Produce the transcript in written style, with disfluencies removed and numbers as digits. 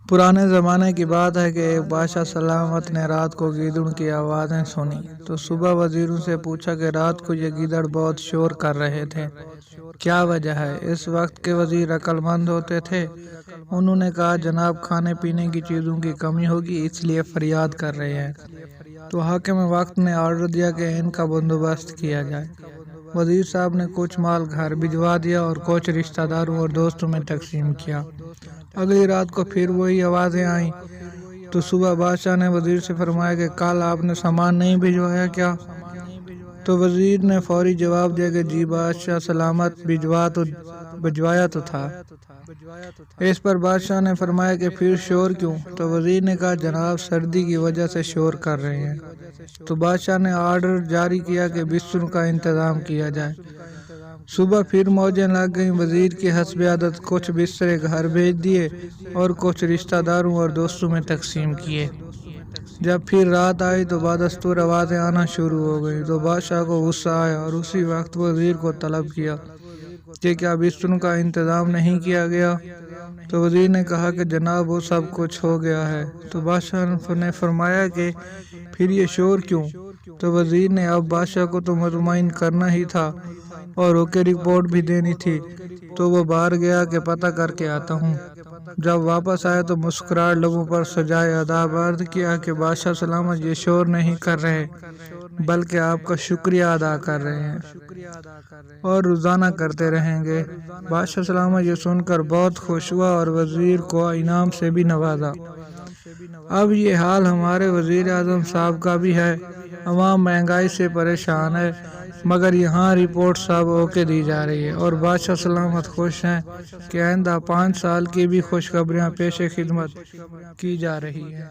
پرانے زمانے کی بات ہے کہ ایک بادشاہ سلامت نے رات کو گیدڑ کی آوازیں سنی تو صبح وزیروں سے پوچھا کہ رات کو یہ گیدڑ بہت شور کر رہے تھے، کیا وجہ ہے؟ اس وقت کے وزیر عقل مند ہوتے تھے۔ انہوں نے کہا جناب کھانے پینے کی چیزوں کی کمی ہوگی اس لیے فریاد کر رہے ہیں۔ تو حاکم وقت نے آرڈر دیا کہ ان کا بندوبست کیا جائے۔ وزیر صاحب نے کچھ مال گھر بھجوا دیا اور کچھ رشتہ داروں اور دوستوں میں تقسیم کیا۔ اگلی رات کو پھر وہی آوازیں آئیں تو صبح بادشاہ نے وزیر سے فرمایا کہ کل آپ نے سامان نہیں بھجوایا کیا؟ تو وزیر نے فوری جواب دیا کہ جی بادشاہ سلامت بھجوایا تو تھا۔ اس پر بادشاہ نے فرمایا کہ پھر شور کیوں؟ تو وزیر نے کہا جناب سردی کی وجہ سے شور کر رہے ہیں۔ تو بادشاہ نے آرڈر جاری کیا کہ بستروں کا انتظام کیا جائے۔ صبح پھر موجیں لگ گئیں۔ وزیر کی حسب عادت کچھ بسترے گھر بھیج دیے اور کچھ رشتہ داروں اور دوستوں میں تقسیم کیے۔ جب پھر رات آئی تو بدستور آوازیں آنا شروع ہو گئیں تو بادشاہ کو غصہ آیا اور اسی وقت وزیر کو طلب کیا کہ کیا بستروں کا انتظام نہیں کیا گیا؟ تو وزیر نے کہا کہ جناب وہ سب کچھ ہو گیا ہے۔ تو بادشاہ نے فرمایا کہ پھر یہ شور کیوں؟ تو وزیر نے اب بادشاہ کو تو مطمئن کرنا ہی تھا اور اوکے رپورٹ بھی دینی تھی، تو وہ باہر گیا کہ پتہ کر کے آتا ہوں۔ جب واپس آیا تو مسکراہٹ لبوں پر سجائے آداب عرض کیا کہ بادشاہ سلامت یہ شور نہیں کر رہے بلکہ آپ کا شکریہ ادا کر رہے ہیں اور روزانہ کرتے رہیں گے۔ بادشاہ سلامت یہ سن کر بہت خوش ہوا اور وزیر کو انعام سے بھی نوازا۔ اب یہ حال ہمارے وزیر اعظم صاحب کا بھی ہے۔ عوام مہنگائی سے پریشان ہے مگر یہاں رپورٹ سب اوکے دی جا رہی ہے اور بادشاہ سلامت خوش ہیں کہ آئندہ 5 سال کی بھی خوشخبریاں پیش خدمت کی جا رہی ہیں۔